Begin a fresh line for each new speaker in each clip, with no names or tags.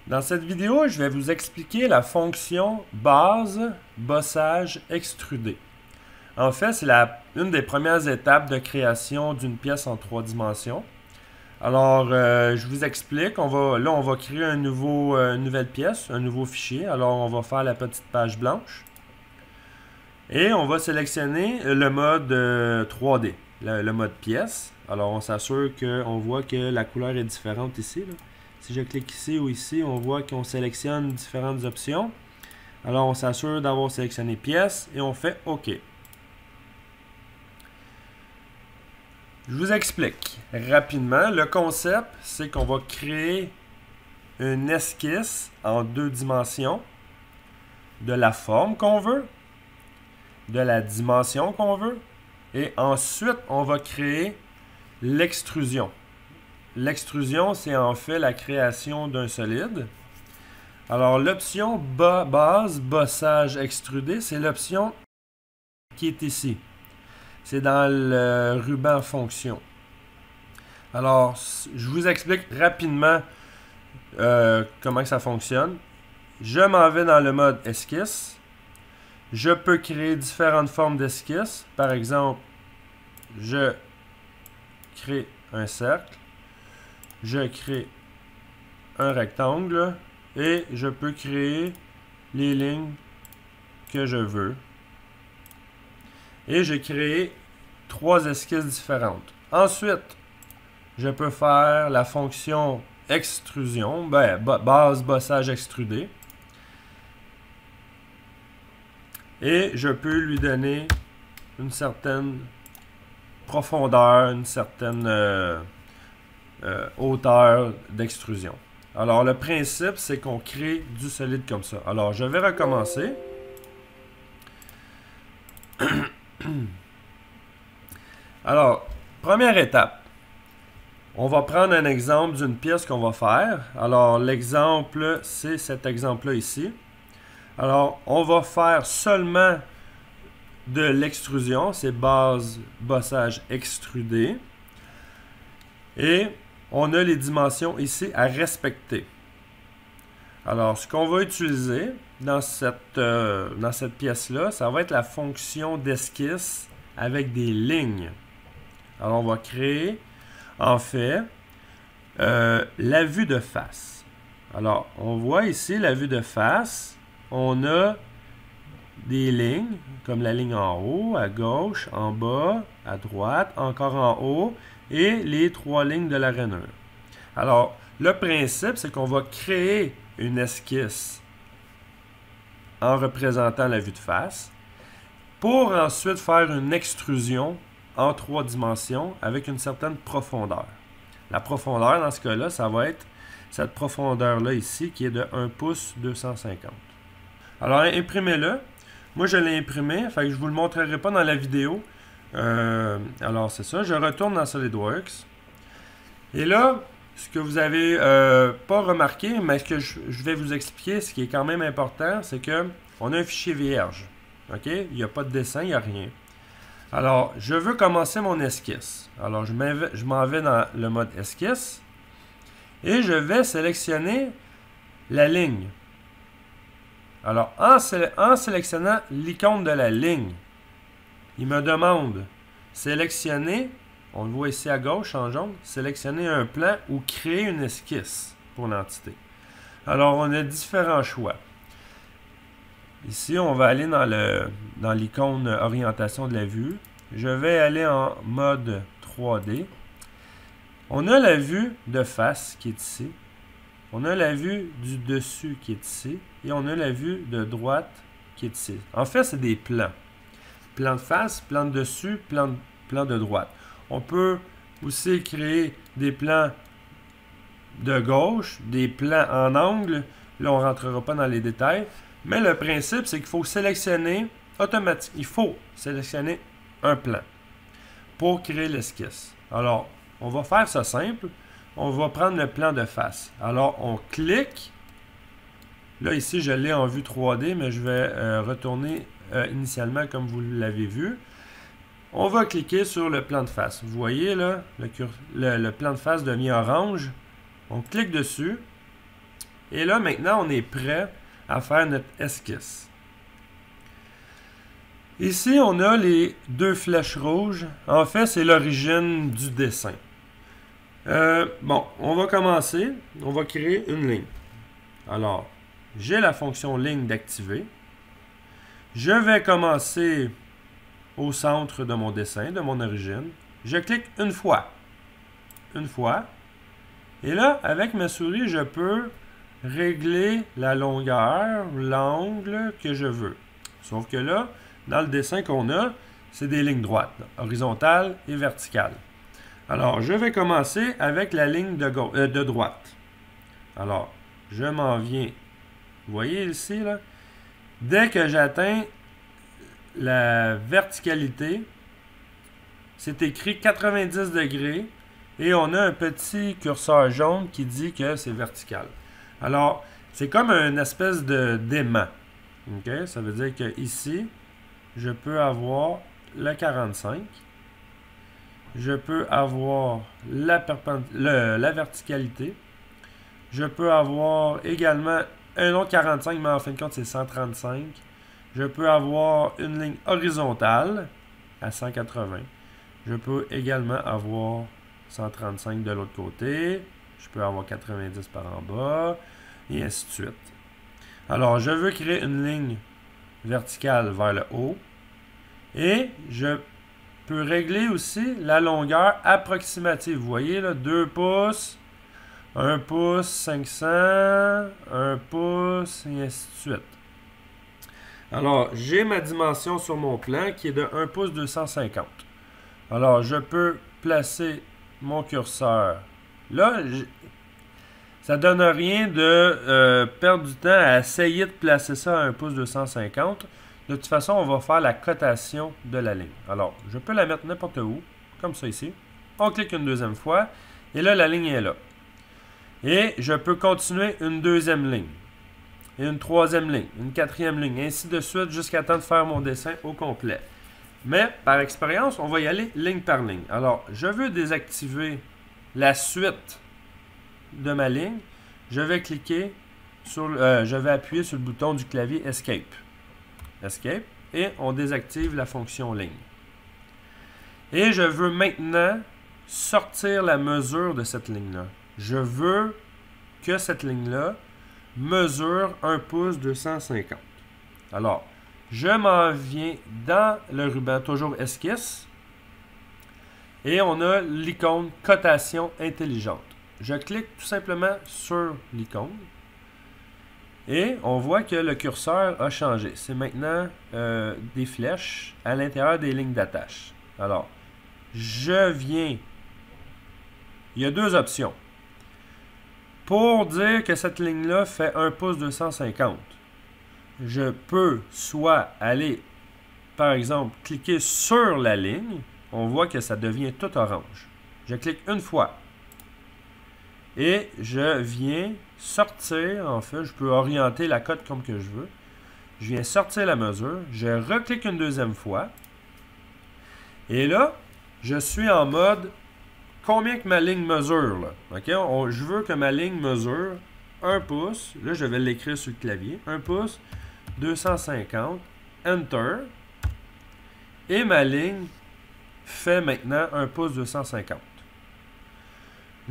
Dans cette vidéo, je vais vous expliquer la fonction base, bossage, extrudé. En fait, c'est une des premières étapes de création d'une pièce en 3 dimensions. Alors, je vous explique. On va créer une nouvelle pièce, un nouveau fichier. Alors, on va faire la petite page blanche. Et on va sélectionner le mode 3D, le mode pièce. Alors, on s'assure qu'on voit que la couleur est différente ici, là. Si je clique ici ou ici, on voit qu'on sélectionne différentes options. Alors, on s'assure d'avoir sélectionné pièce et on fait OK. Je vous explique rapidement. Le concept, c'est qu'on va créer une esquisse en 2 dimensions de la forme qu'on veut, de la dimension qu'on veut, et ensuite, on va créer l'extrusion. L'extrusion, c'est en fait la création d'un solide. Alors, l'option base, bossage, extrudé, c'est l'option qui est ici. C'est dans le ruban fonction. Alors, je vous explique rapidement comment ça fonctionne. Je m'en vais dans le mode esquisse. Je peux créer différentes formes d'esquisse. Par exemple, je crée un cercle. Je crée un rectangle et je peux créer les lignes que je veux. Et j'ai créé 3 esquisses différentes. Ensuite, je peux faire la fonction extrusion, base, bossage, extrudé. Et je peux lui donner une certaine profondeur, une certaine hauteur d'extrusion. Alors, le principe, c'est qu'on crée du solide comme ça. Alors, je vais recommencer. Alors, première étape. On va prendre un exemple d'une pièce qu'on va faire. Alors, l'exemple, c'est cet exemple-là ici. Alors, on va faire seulement de l'extrusion. C'est base, bossage, extrudé. Et on a les dimensions ici à respecter. Alors, ce qu'on va utiliser dans cette pièce-là, ça va être la fonction d'esquisse avec des lignes. Alors, on va créer, en fait, la vue de face. Alors, on voit ici la vue de face. On a des lignes, comme la ligne en haut, à gauche, en bas, à droite, encore en haut, et les 3 lignes de la rainure. Alors, le principe, c'est qu'on va créer une esquisse en représentant la vue de face pour ensuite faire une extrusion en 3 dimensions avec une certaine profondeur. La profondeur, dans ce cas-là, ça va être cette profondeur-là ici qui est de 1 pouce 250. Alors, imprimez-le. Moi, je l'ai imprimé, fait que je ne vous le montrerai pas dans la vidéo. Alors, c'est ça. Je retourne dans SolidWorks. Et là, ce que vous n'avez pas remarqué, mais ce que je vais vous expliquer, ce qui est quand même important, c'est qu'on a un fichier vierge. OK? Il n'y a pas de dessin, il n'y a rien. Alors, je veux commencer mon esquisse. Alors, je m'en vais dans le mode esquisse. Et je vais sélectionner la ligne. Alors, en sélectionnant l'icône de la ligne, il me demande sélectionner, on le voit ici à gauche en jaune, sélectionner un plan ou créer une esquisse pour l'entité. Alors, on a différents choix. Ici, on va aller dans l'icône orientation de la vue. Je vais aller en mode 3D. On a la vue de face qui est ici. On a la vue du dessus qui est ici. Et on a la vue de droite qui est ici. En fait, c'est des plans. Plan de face, plan de dessus, plan de droite. On peut aussi créer des plans de gauche, des plans en angle. Là, on ne rentrera pas dans les détails. Mais le principe, c'est qu'il faut sélectionner automatiquement. Il faut sélectionner un plan pour créer l'esquisse. Alors, on va faire ça simple. On va prendre le plan de face. Alors, on clique. Là, ici, je l'ai en vue 3D, mais je vais retourner initialement comme vous l'avez vu. On va cliquer sur le plan de face. Vous voyez, là, le plan de face devient orange. On clique dessus. Et là, maintenant, on est prêt à faire notre esquisse. Ici, on a les deux flèches rouges. En fait, c'est l'origine du dessin. Bon, on va commencer. On va créer une ligne. Alors, j'ai la fonction ligne d'activer. Je vais commencer au centre de mon dessin, de mon origine. Je clique une fois. Une fois. Et là, avec ma souris, je peux régler la longueur, l'angle que je veux. Sauf que là, dans le dessin qu'on a, c'est des lignes droites, là, horizontales et verticales. Alors, je vais commencer avec la ligne de droite. Alors, je m'en viens. Vous voyez ici, là? Dès que j'atteins la verticalité, c'est écrit 90 degrés et on a un petit curseur jaune qui dit que c'est vertical. Alors, c'est comme une espèce d'aimant. Okay? Ça veut dire que ici, je peux avoir le 45. Je peux avoir la verticalité. Je peux avoir également un autre 45, mais en fin de compte, c'est 135. Je peux avoir une ligne horizontale à 180. Je peux également avoir 135 de l'autre côté. Je peux avoir 90 par en bas, et ainsi de suite. Alors, je veux créer une ligne verticale vers le haut. Et je peux régler aussi la longueur approximative. Vous voyez, là, 2 pouces, 1 pouce 500, 1 pouce, et ainsi de suite. Alors, j'ai ma dimension sur mon plan qui est de 1 pouce 250. Alors, je peux placer mon curseur là. Ça ne donne rien de perdre du temps à essayer de placer ça à 1 pouce 250. De toute façon, on va faire la cotation de la ligne. Alors, je peux la mettre n'importe où, comme ça ici. On clique une deuxième fois, et là, la ligne est là. Et je peux continuer une deuxième ligne, et une troisième ligne, une quatrième ligne, ainsi de suite, jusqu'à temps de faire mon dessin au complet. Mais, par expérience, on va y aller ligne par ligne. Alors, je veux désactiver la suite de ma ligne. Je vais cliquer sur, je vais appuyer sur le bouton du clavier Escape. Escape, et on désactive la fonction ligne. Et je veux maintenant sortir la mesure de cette ligne-là. Je veux que cette ligne-là mesure 1 pouce 250. Alors, je m'en viens dans le ruban, toujours esquisse, et on a l'icône cotation intelligente. Je clique tout simplement sur l'icône. Et on voit que le curseur a changé. C'est maintenant des flèches à l'intérieur des lignes d'attache. Alors, je viens. Il y a deux options. Pour dire que cette ligne-là fait 1 pouce 250, je peux soit aller, par exemple, cliquer sur la ligne. On voit que ça devient tout orange. Je clique une fois. Et je viens sortir, en fait, je peux orienter la cote comme que je veux. Je viens sortir la mesure, je reclique une deuxième fois. Et là, je suis en mode combien que ma ligne mesure, là. Okay? Je veux que ma ligne mesure 1 pouce. Là, je vais l'écrire sur le clavier. 1 pouce 250. Enter. Et ma ligne fait maintenant 1 pouce 250.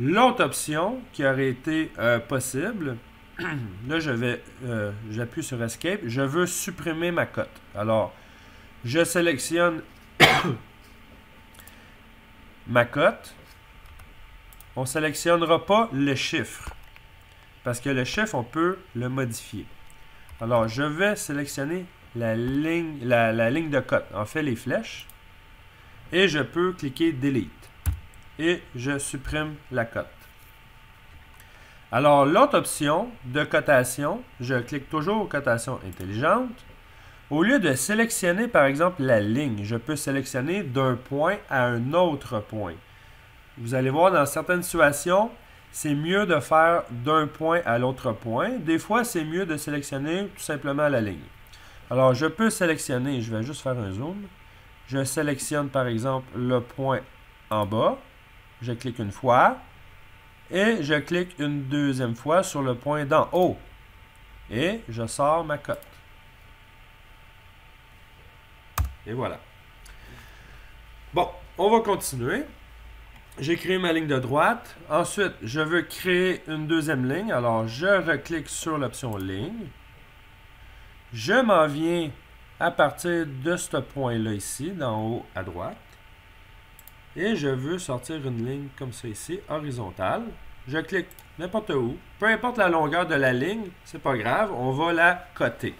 L'autre option qui aurait été possible, là j'appuie sur Escape, je veux supprimer ma cote. Alors, je sélectionne ma cote. On ne sélectionnera pas le chiffre, parce que le chiffre, on peut le modifier. Alors, je vais sélectionner la ligne de cote, en fait les flèches, et je peux cliquer Delete. Et je supprime la cote. Alors, l'autre option de cotation, je clique toujours cotation intelligente. Au lieu de sélectionner, par exemple, la ligne, je peux sélectionner d'un point à un autre point. Vous allez voir, dans certaines situations, c'est mieux de faire d'un point à l'autre point. Des fois, c'est mieux de sélectionner tout simplement la ligne. Alors, je peux sélectionner, je vais juste faire un zoom. Je sélectionne, par exemple, le point en bas. Je clique une fois. Et je clique une deuxième fois sur le point d'en haut. Et je sors ma cote. Et voilà. Bon, on va continuer. J'ai créé ma ligne de droite. Ensuite, je veux créer une deuxième ligne. Alors, je reclique sur l'option ligne. Je m'en viens à partir de ce point-là ici, d'en haut à droite. Et je veux sortir une ligne comme ça ici, horizontale. Je clique n'importe où. Peu importe la longueur de la ligne, c'est pas grave, on va la coter.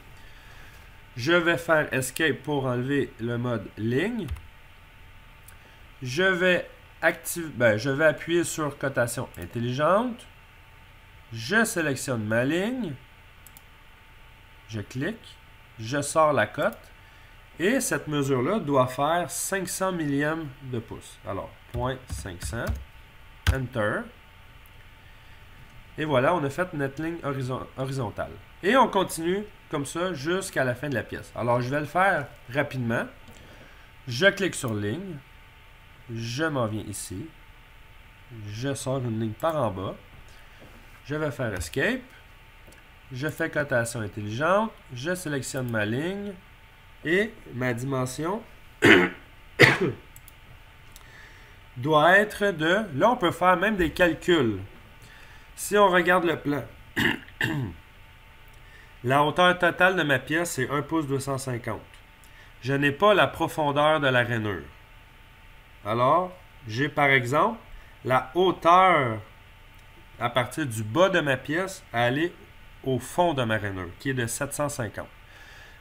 Je vais faire Escape pour enlever le mode ligne. Je vais appuyer sur cotation intelligente. Je sélectionne ma ligne. Je clique. Je sors la cote. Et cette mesure-là doit faire 500 millièmes de pouce. Alors, 0.500. Enter. Et voilà, on a fait notre ligne horizontale. Et on continue comme ça jusqu'à la fin de la pièce. Alors, je vais le faire rapidement. Je clique sur ligne. Je m'en viens ici. Je sors une ligne par en bas. Je vais faire Escape. Je fais cotation intelligente. Je sélectionne ma ligne. Et ma dimension doit être de... Là, on peut faire même des calculs. Si on regarde le plan, la hauteur totale de ma pièce, c'est 1 pouce 250. Je n'ai pas la profondeur de la rainure. Alors, j'ai par exemple la hauteur à partir du bas de ma pièce à aller au fond de ma rainure, qui est de 750.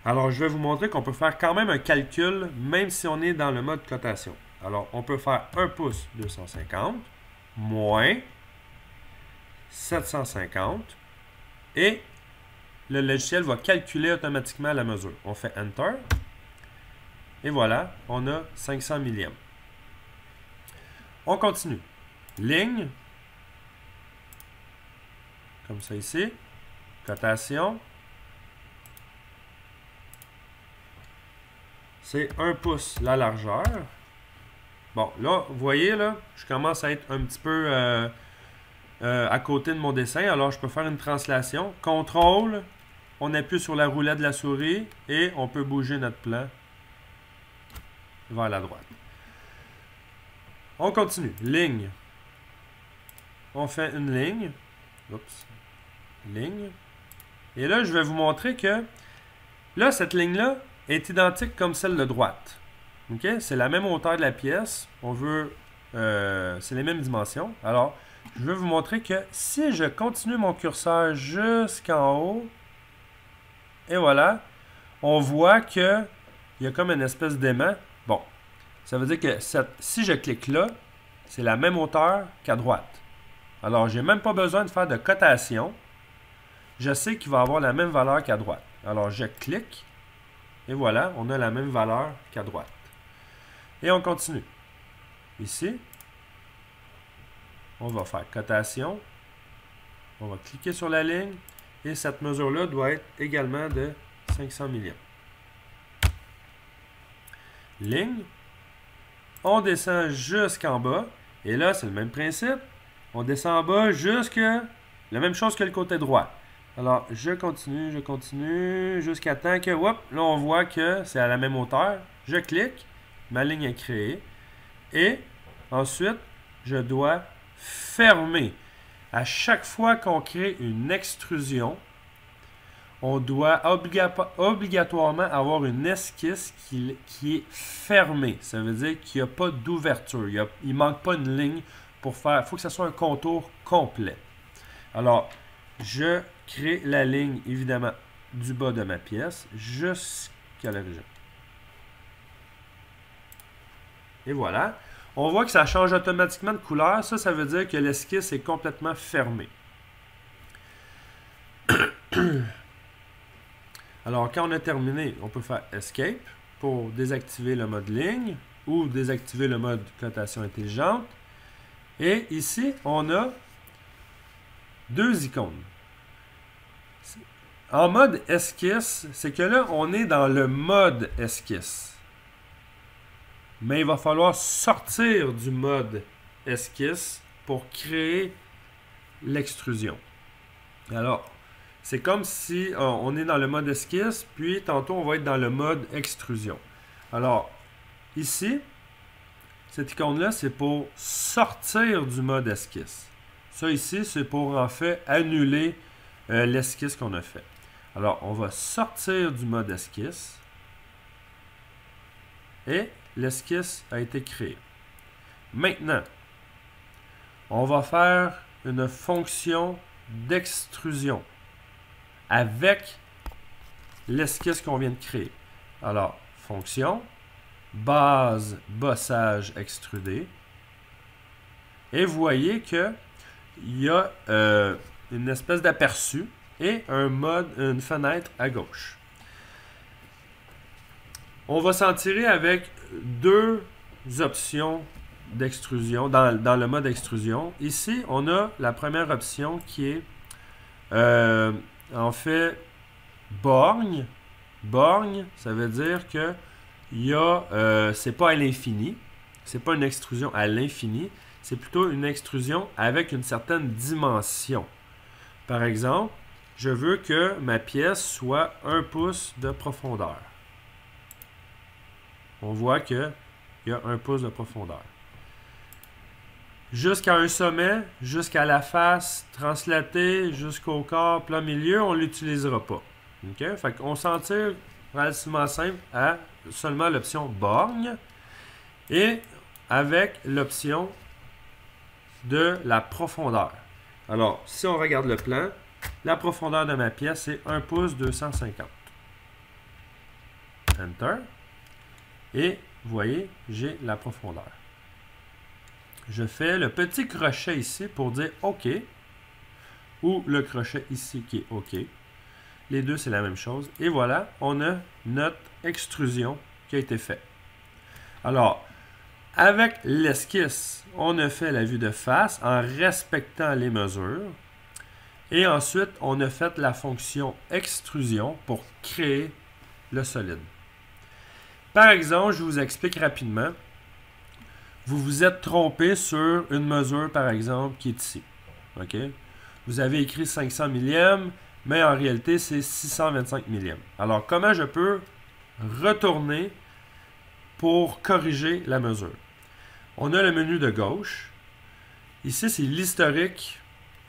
Alors, je vais vous montrer qu'on peut faire quand même un calcul, même si on est dans le mode cotation. Alors, on peut faire 1 pouce 250 moins 750 et le logiciel va calculer automatiquement la mesure. On fait Enter et voilà, on a 500 millièmes. On continue. Ligne, comme ça ici, cotation. C'est 1 pouce la largeur. Bon, là, vous voyez, là, je commence à être un petit peu à côté de mon dessin. Alors, je peux faire une translation. CTRL, on appuie sur la roulette de la souris et on peut bouger notre plan vers la droite. On continue. Ligne. On fait une ligne. Oups. Ligne. Et là, je vais vous montrer que là, cette ligne-là est identique comme celle de droite. Okay? C'est la même hauteur de la pièce. On veut... c'est les mêmes dimensions. Alors, je vais vous montrer que si je continue mon curseur jusqu'en haut, et voilà, on voit qu'il y a comme une espèce d'aimant. Bon, ça veut dire que si je clique là, c'est la même hauteur qu'à droite. Alors, je n'ai même pas besoin de faire de cotation. Je sais qu'il va avoir la même valeur qu'à droite. Alors, je clique. Et voilà, on a la même valeur qu'à droite. Et on continue. Ici, on va faire cotation. On va cliquer sur la ligne. Et cette mesure-là doit être également de 500 millièmes. Ligne. On descend jusqu'en bas. Et là, c'est le même principe. On descend en bas jusqu'à la même chose que le côté droit. Alors, je continue jusqu'à temps que, hop, là, on voit que c'est à la même hauteur. Je clique, ma ligne est créée. Et ensuite, je dois fermer. À chaque fois qu'on crée une extrusion, on doit obligatoirement avoir une esquisse qui est fermée. Ça veut dire qu'il n'y a pas d'ouverture. Il ne manque pas une ligne pour faire. Il faut que ce soit un contour complet. Alors, je crée la ligne, évidemment, du bas de ma pièce jusqu'à l'origine. Et voilà. On voit que ça change automatiquement de couleur. Ça veut dire que l'esquisse est complètement fermée. Alors, quand on a terminé, on peut faire Escape pour désactiver le mode ligne ou désactiver le mode cotation intelligente. Et ici, on a deux icônes. En mode esquisse, c'est que là, on est dans le mode esquisse. Mais il va falloir sortir du mode esquisse pour créer l'extrusion. Alors, c'est comme si on est dans le mode esquisse, puis tantôt on va être dans le mode extrusion. Alors, ici, cette icône-là, c'est pour sortir du mode esquisse. Ça ici, c'est pour en fait annuler l'esquisse qu'on a fait. Alors, on va sortir du mode esquisse et l'esquisse a été créée. Maintenant, on va faire une fonction d'extrusion avec l'esquisse qu'on vient de créer. Alors, fonction, base, bossage, extrudé. Et vous voyez qu'il y a une espèce d'aperçu et une fenêtre à gauche. On va s'en tirer avec deux options d'extrusion dans le mode extrusion. Ici, on a la première option qui est en fait borgne. Borgne, ça veut dire que c'est pas à l'infini, c'est pas une extrusion à l'infini, c'est plutôt une extrusion avec une certaine dimension. Par exemple, je veux que ma pièce soit 1 pouce de profondeur. On voit qu'il y a 1 pouce de profondeur. Jusqu'à un sommet, jusqu'à la face translatée, jusqu'au corps plein milieu, on ne l'utilisera pas. Okay? Fait qu'on s'en tire relativement simple à seulement l'option borgne et avec l'option de la profondeur. Alors, si on regarde le plan, la profondeur de ma pièce, c'est 1 pouce 250. Enter. Et vous voyez, j'ai la profondeur. Je fais le petit crochet ici pour dire OK, ou le crochet ici qui est OK. Les deux, c'est la même chose. Et voilà, on a notre extrusion qui a été faite. Alors, avec l'esquisse, on a fait la vue de face en respectant les mesures. Et ensuite, on a fait la fonction extrusion pour créer le solide. Par exemple, je vous explique rapidement. Vous vous êtes trompé sur une mesure, par exemple, qui est ici. OK? Vous avez écrit 500 millième, mais en réalité, c'est 625 millième. Alors, comment je peux retourner pour corriger la mesure? On a le menu de gauche. Ici, c'est l'historique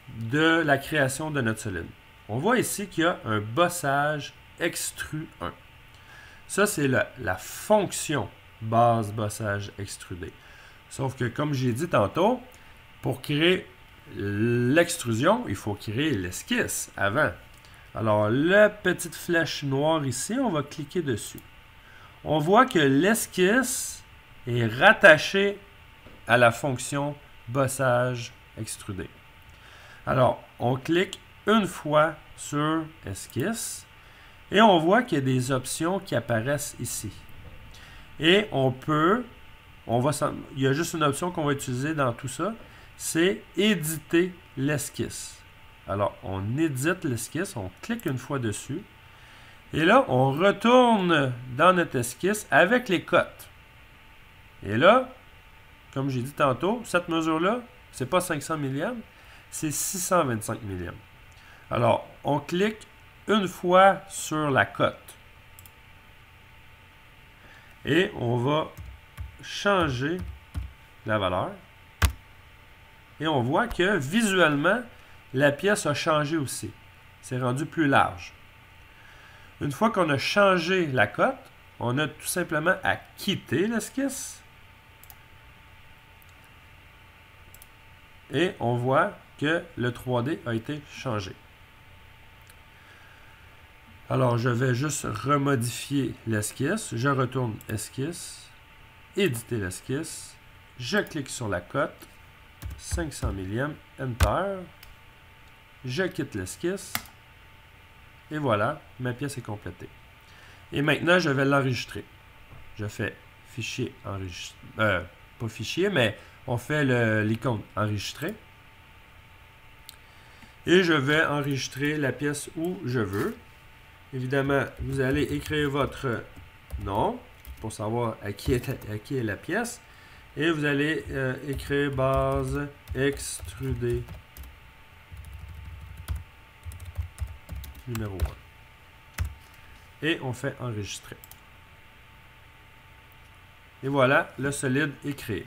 de la création de notre solide. On voit ici qu'il y a un bossage extru 1. Ça, c'est la fonction base bossage extrudé. Sauf que, comme j'ai dit tantôt, pour créer l'extrusion, il faut créer l'esquisse avant. Alors, la petite flèche noire ici, on va cliquer dessus. On voit que l'esquisse est rattachée à la fonction bossage extrudé. Alors, on clique une fois sur esquisse et on voit qu'il y a des options qui apparaissent ici. Et il y a juste une option qu'on va utiliser dans tout ça, c'est éditer l'esquisse. Alors, on édite l'esquisse, on clique une fois dessus. Et là, on retourne dans notre esquisse avec les cotes. Et là, comme j'ai dit tantôt, cette mesure-là, c'est pas 500 millième, c'est 625 millième. Alors, on clique une fois sur la cote. Et on va changer la valeur. Et on voit que visuellement, la pièce a changé aussi. C'est rendu plus large. Une fois qu'on a changé la cote, on a tout simplement à quitter l'esquisse. Et on voit que le 3D a été changé. Alors, je vais juste remodifier l'esquisse. Je retourne esquisse, éditer l'esquisse. Je clique sur la cote, 500 millième, Enter. Je quitte l'esquisse. Et voilà, ma pièce est complétée. Et maintenant, je vais l'enregistrer. Je fais fichier enregistré. Pas fichier, mais on fait l'icône enregistrer. Et je vais enregistrer la pièce où je veux. Évidemment, vous allez écrire votre nom pour savoir à qui est la pièce. Et vous allez écrire base extrudée numéro 1. Et on fait enregistrer. Et voilà, le solide est créé.